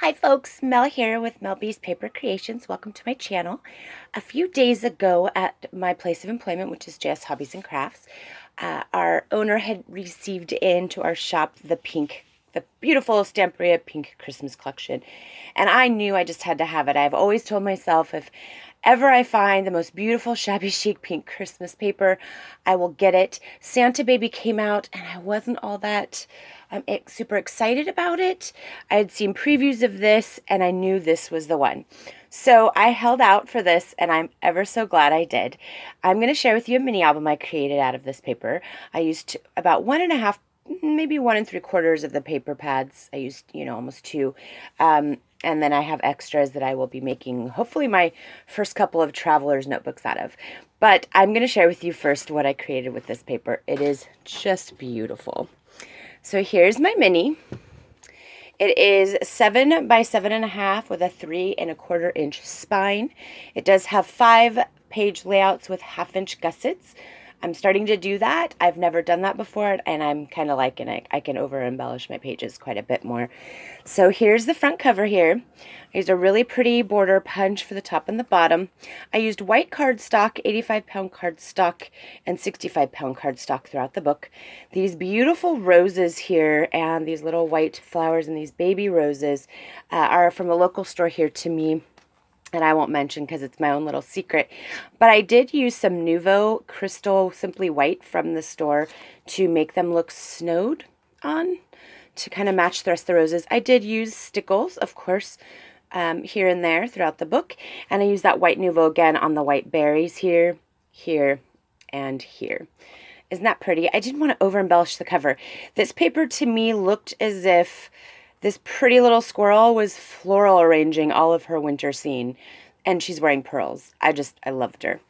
Hi folks, Mel here with Mel B's Paper Creations. Welcome to my channel. A few days ago at my place of employment, which is JS Hobbies and Crafts, our owner had received into our shop the beautiful Stamperia Pink Christmas collection. And I knew I just had to have it. I've always told myself if ever I find the most beautiful shabby chic pink Christmas paper, I will get it. Santa Baby came out and I wasn't all that super excited about it. I had seen previews of this and I knew this was the one. So I held out for this and I'm ever so glad I did. I'm going to share with you a mini album I created out of this paper. I used about 1.5, maybe 1 3/4 of the paper pads. I used, almost 2. And then I have extras that I will be making, hopefully, my first couple of traveler's notebooks out of. But I'm going to share with you first what I created with this paper. It is just beautiful. So here's my mini. It is 7 by 7.5 with a 3 1/4 inch spine. It does have 5-page layouts with 1/2-inch gussets. I'm starting to do that. I've never done that before, and I'm kind of liking it. I can over-embellish my pages quite a bit more. So here's the front cover here. I used a really pretty border punch for the top and the bottom. I used white cardstock, 85-pound cardstock, and 65-pound cardstock throughout the book. These beautiful roses here and these little white flowers and these baby roses are from a local store here to me. And I won't mention because it's my own little secret. But I did use some Nuvo Crystal Simply White from the store to make them look snowed on, to kind of match the rest of the roses. I did use stickles, of course, here and there throughout the book. And I used that white Nuvo again on the white berries here, here, and here. Isn't that pretty? I didn't want to over-embellish the cover. This paper to me looked as if this pretty little squirrel was floral arranging all of her winter scene, and she's wearing pearls. I loved her.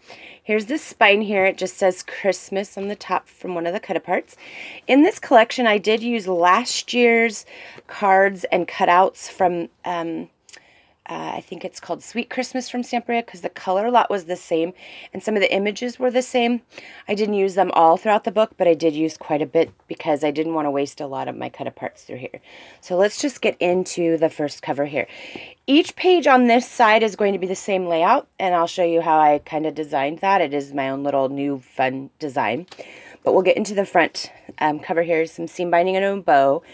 Here's the spine here. It just says Christmas on the top from one of the cut-aparts. In this collection, I did use last year's cards and cutouts from I think it's called Sweet Christmas from Stamperia, because the color lot was the same and some of the images were the same. I didn't use them all throughout the book, but I did use quite a bit because I didn't want to waste a lot of my cut-aparts through here. So let's just get into the first cover here. Each page on this side is going to be the same layout, and I'll show you how I kind of designed that. It is my own little new fun design. But we'll get into the front cover here. Some seam binding and a bow,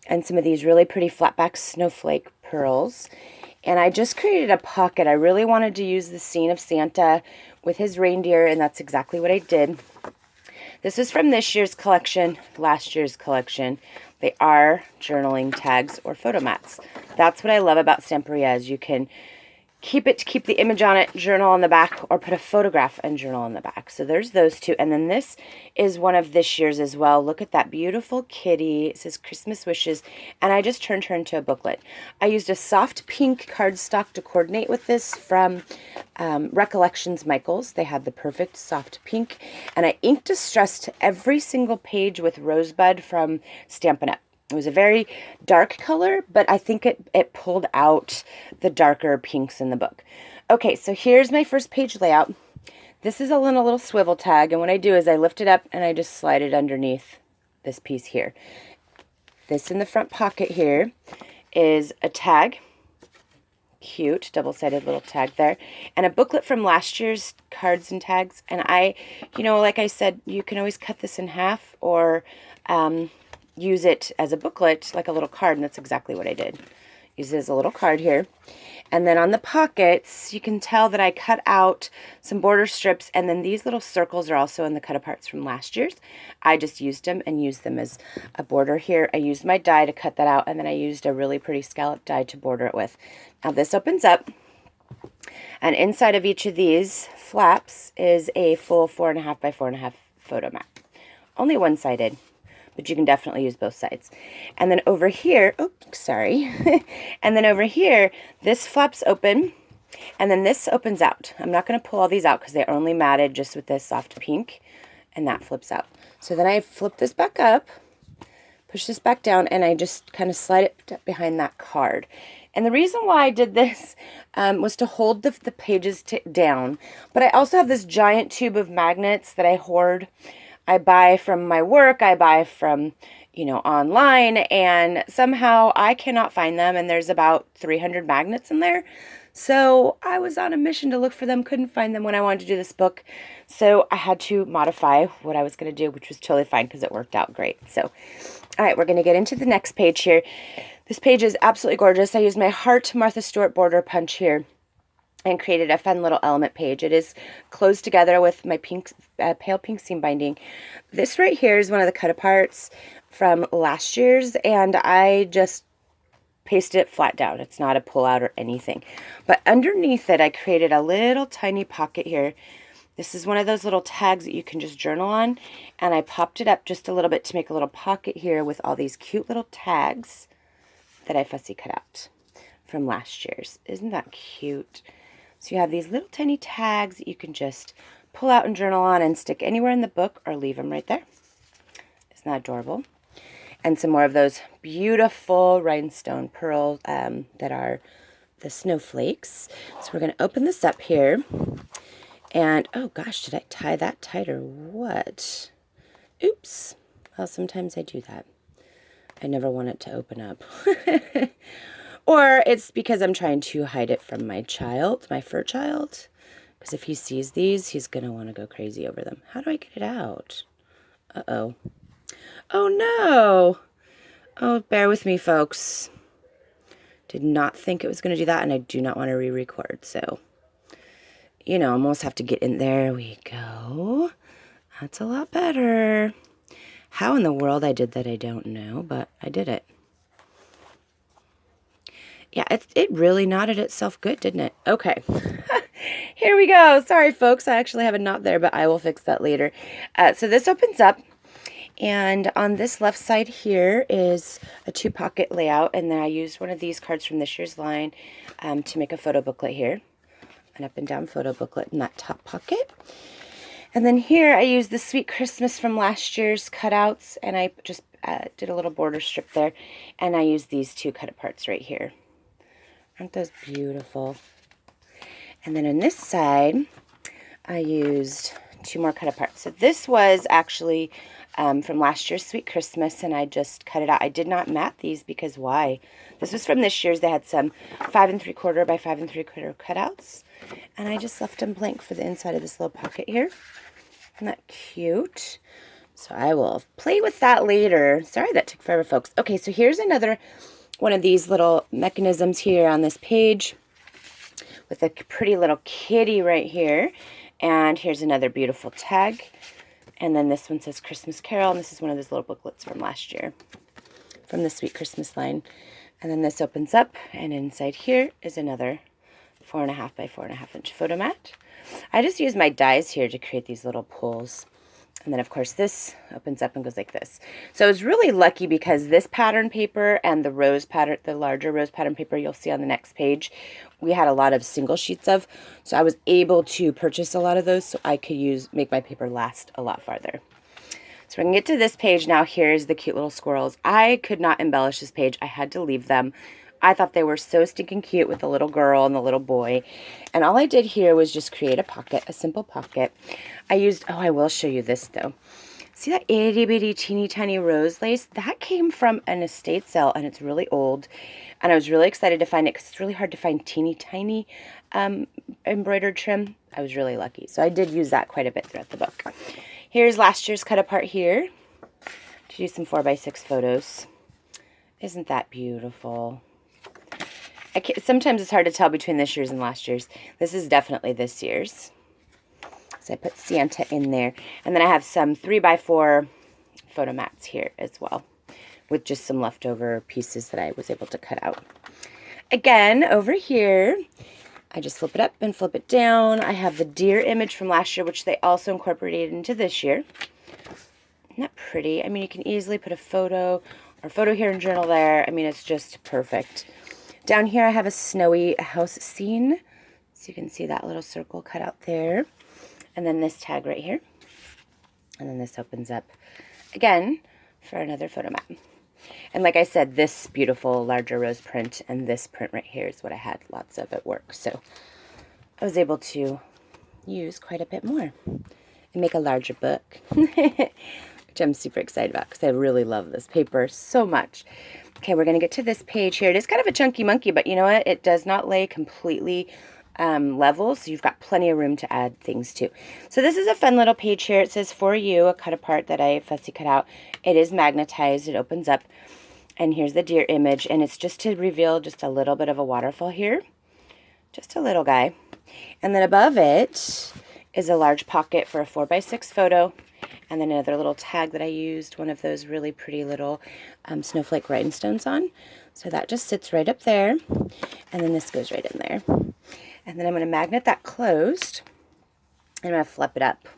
and some of these really pretty flatback snowflake pearls. And I just created a pocket. I really wanted to use the scene of Santa with his reindeer, and that's exactly what I did. This is from this year's collection, last year's collection. They are journaling tags or photo mats. That's what I love about Stamperia, is you can keep the image on it, journal on the back, or put a photograph and journal on the back. So there's those two. And then this is one of this year's as well. Look at that beautiful kitty. It says Christmas Wishes. And I just turned her into a booklet. I used a soft pink cardstock to coordinate with this from Recollections Michaels. They had the perfect soft pink. And I inked distressed every single page with Rosebud from Stampin' Up! It was a very dark color, but I think it pulled out the darker pinks in the book. Okay, so here's my first page layout. This is a little swivel tag, and what I do is I lift it up and I just slide it underneath this piece here. This in the front pocket here is a tag. Cute, double-sided little tag there. And a booklet from last year's cards and tags. And like I said, you can always cut this in half or use it as a booklet, like a little card, and that's exactly what I did. Use it as a little card here. And then on the pockets, you can tell that I cut out some border strips, and then these little circles are also in the cut-aparts from last year's. I just used them as a border here. I used my die to cut that out, and then I used a really pretty scallop die to border it with. Now this opens up, and inside of each of these flaps is a full 4.5 by 4.5 photo mat. Only one-sided, but you can definitely use both sides. And then over here, oops, sorry. And then over here, this flaps open, and then this opens out. I'm not going to pull all these out because they're only matted just with this soft pink, and that flips out. So then I flip this back up, push this back down, and I just kind of slide it behind that card. And the reason why I did this was to hold the pages down. But I also have this giant tube of magnets that I hoard. I buy from my work, I buy from, you know, online, and somehow I cannot find them, and there's about 300 magnets in there. So I was on a mission to look for them, couldn't find them when I wanted to do this book. So I had to modify what I was going to do, which was totally fine because it worked out great. So, all right, we're going to get into the next page here. This page is absolutely gorgeous. I used my Heart Martha Stewart border punch here and created a fun little element page. It is closed together with my pink, pale pink seam binding. This right here is one of the cut aparts from last year's, and I just pasted it flat down. It's not a pull out or anything. But underneath it, I created a little tiny pocket here. This is one of those little tags that you can just journal on, and I popped it up just a little bit to make a little pocket here with all these cute little tags that I fussy cut out from last year's. Isn't that cute? So you have these little tiny tags that you can just pull out and journal on and stick anywhere in the book or leave them right there. Isn't that adorable? And some more of those beautiful rhinestone pearls that are the snowflakes. So we're going to open this up here. And, oh gosh, did I tie that tight or what? Oops. Well, sometimes I do that. I never want it to open up. Or it's because I'm trying to hide it from my child, my fur child. Because if he sees these, he's going to want to go crazy over them. How do I get it out? Uh-oh. Oh, no. Oh, bear with me, folks. Did not think it was going to do that, and I do not want to re-record. So, you know, almost have to get in. There we go. That's a lot better. How in the world I did that, I don't know, but I did it. Yeah, it really knotted itself good, didn't it? Okay. Here we go. Sorry, folks. I actually have a knot there, but I will fix that later. So this opens up, and on this left side here is a 2-pocket layout, and then I used one of these cards from this year's line to make a photo booklet here. An up and down photo booklet in that top pocket. And then here I used the Sweet Christmas from last year's cutouts, and I just did a little border strip there, and I used these 2 cut aparts right here. Aren't those beautiful? And then on this side, I used 2 more cut aparts. So this was actually from last year's Sweet Christmas, and I just cut it out. I did not mat these because why? This was from this year's. They had some 5 3/4 by 5 3/4 cutouts, and I just left them blank for the inside of this little pocket here. Isn't that cute? So I will play with that later. Sorry that took forever, folks. Okay, so here's another one of these little mechanisms here on this page with a pretty little kitty right here. And here's another beautiful tag. And then this one says Christmas Carol, and this is one of those little booklets from last year from the Sweet Christmas line. And then this opens up, and inside here is another 4.5 by 4.5 inch photo mat. I just use my dies here to create these little pulls. And then, of course, this opens up and goes like this. So I was really lucky because this pattern paper and the rose pattern, the larger rose pattern paper you'll see on the next page, we had a lot of single sheets of. So I was able to purchase a lot of those so I could make my paper last a lot farther. So we're going to get to this page now. Here's the cute little squirrels. I could not embellish this page. I had to leave them. I thought they were so stinking cute with the little girl and the little boy. And all I did here was just create a pocket, a simple pocket. I used, oh, I will show you this though. See that itty bitty teeny tiny rose lace? That came from an estate sale, and it's really old. And I was really excited to find it because it's really hard to find teeny tiny embroidered trim. I was really lucky. So I did use that quite a bit throughout the book. Here's last year's cut apart here to do some 4x6 photos. Isn't that beautiful? Sometimes it's hard to tell between this year's and last year's. This is definitely this year's. So I put Santa in there. And then I have some 3x4 photo mats here as well, with just some leftover pieces that I was able to cut out. Again, over here, I just flip it up and flip it down. I have the deer image from last year, which they also incorporated into this year. Isn't that pretty? I mean, you can easily put a photo here and journal there. I mean, it's just perfect. Down here, I have a snowy house scene. So you can see that little circle cut out there. And then this tag right here. And then this opens up again for another photo mat. And like I said, this beautiful larger rose print and this print right here is what I had lots of at work. So I was able to use quite a bit more and make a larger book. which I'm super excited about because I really love this paper so much. Okay, we're going to get to this page here. It is kind of a chunky monkey, but you know what? It does not lay completely level, so you've got plenty of room to add things to. So this is a fun little page here. It says, "For you," a cut apart that I fussy cut out. It is magnetized. It opens up, and here's the deer image, and it's just to reveal just a little bit of a waterfall here. Just a little guy. And then above it is a large pocket for a 4x6 photo, and then another little tag that I used, one of those really pretty little snowflake rhinestones on. So that just sits right up there, and then this goes right in there. And then I'm going to magnet that closed, and I'm going to flip it up.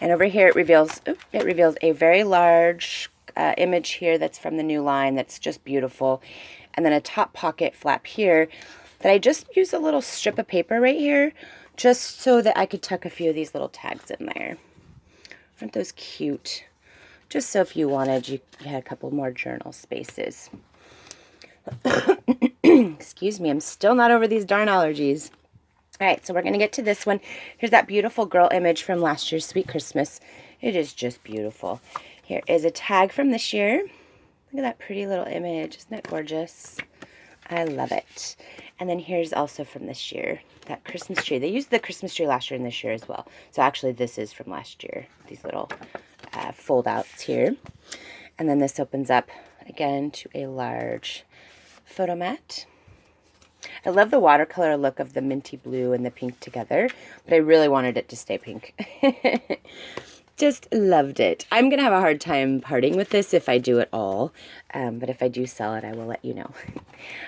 And over here it reveals a very large image here that's from the new line that's just beautiful. And then a top pocket flap here that I just used a little strip of paper right here just so that I could tuck a few of these little tags in there. Aren't those cute? Just so if you wanted, you had a couple more journal spaces. Excuse me, I'm still not over these darn allergies. All right, so we're going to get to this one. Here's that beautiful girl image from last year's Sweet Christmas. It is just beautiful. Here is a tag from this year. Look at that pretty little image. Isn't it gorgeous? I love it. And then here's also from this year, that Christmas tree. They used the Christmas tree last year and this year as well. So actually this is from last year, these little fold outs here. And then this opens up again to a large photo mat. I love the watercolor look of the minty blue and the pink together, but I really wanted it to stay pink. Just loved it. I'm going to have a hard time parting with this if I do it all, but if I do sell it, I will let you know.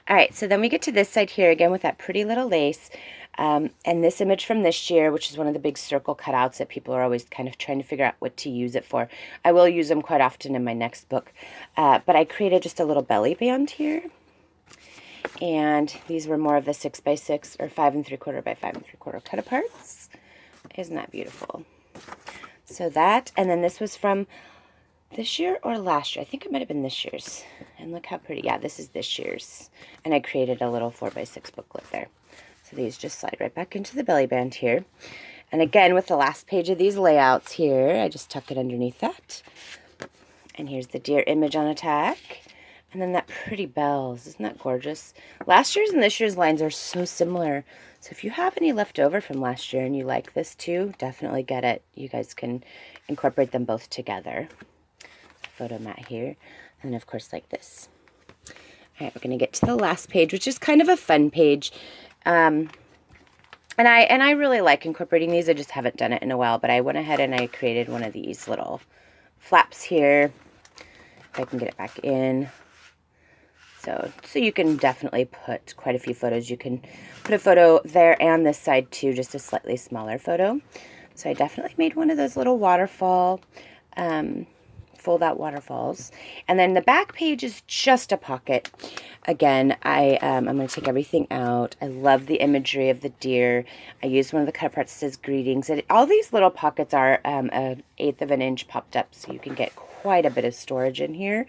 All right, so then we get to this side here again with that pretty little lace, and this image from this year, which is one of the big circle cutouts that people are always kind of trying to figure out what to use it for. I will use them quite often in my next book, but I created just a little belly band here. And these were more of the 6x6 or 5 3/4 by 5 3/4 cut aparts. Isn't that beautiful? So that, and then this was from this year or last year. I think it might have been this year's. And look how pretty. Yeah, this is this year's. And I created a little 4x6 booklet there. So these just slide right back into the belly band here. And again, with the last page of these layouts here, I just tuck it underneath that. And here's the deer image on a tag. And then that pretty bells. Isn't that gorgeous? Last year's and this year's lines are so similar. So if you have any left over from last year and you like this too, definitely get it. You guys can incorporate them both together. Photo mat here. And then of course like this. All right, we're going to get to the last page, which is kind of a fun page. And I really like incorporating these. I just haven't done it in a while, but I went ahead and I created one of these little flaps here. If I can get it back in. So you can definitely put quite a few photos. You can put a photo there and this side too, just a slightly smaller photo. So I definitely made one of those little waterfall, fold out waterfalls. And then the back page is just a pocket. Again, I'm going to take everything out. I love the imagery of the deer. I used one of the cut aparts that says greetings. And all these little pockets are 1/8 of an inch popped up, so you can get quite a bit of storage in here.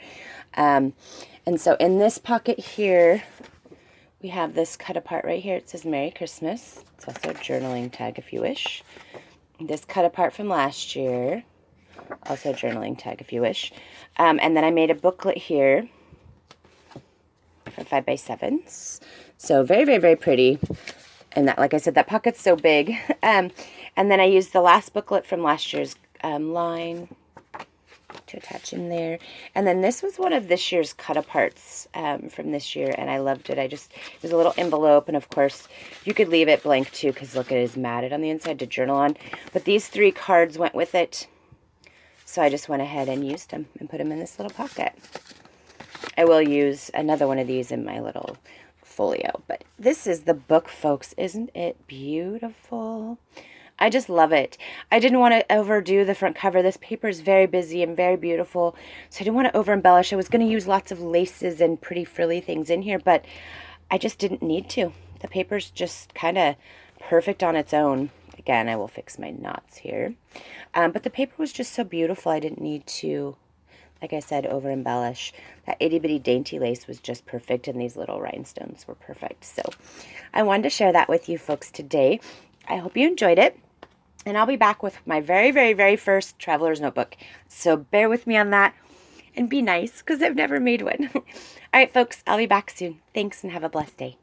And so in this pocket here, we have this cut apart right here. It says Merry Christmas. It's also a journaling tag if you wish. This cut apart from last year, also a journaling tag if you wish. And then I made a booklet here for 5x7s. So very, very, very pretty. And that, like I said, that pocket's so big. And then I used the last booklet from last year's line to attach in there. And then this was one of this year's cut aparts from this year, and I loved it. It was a little envelope, and of course you could leave it blank too, because look, it is matted on the inside to journal on. But these 3 cards went with it, so I just went ahead and used them and put them in this little pocket. I will use another one of these in my little folio, but this is the book, folks. Isn't it beautiful? I just love it. I didn't want to overdo the front cover. This paper is very busy and very beautiful, so I didn't want to over embellish. I was going to use lots of laces and pretty frilly things in here, but I just didn't need to. The paper's just kind of perfect on its own. Again, I will fix my knots here. But the paper was just so beautiful, I didn't need to, like I said, over embellish. That itty bitty dainty lace was just perfect, and these little rhinestones were perfect. So I wanted to share that with you folks today. I hope you enjoyed it. And I'll be back with my very, very, very first traveler's notebook. So bear with me on that and be nice because I've never made one. All right, folks, I'll be back soon. Thanks and have a blessed day.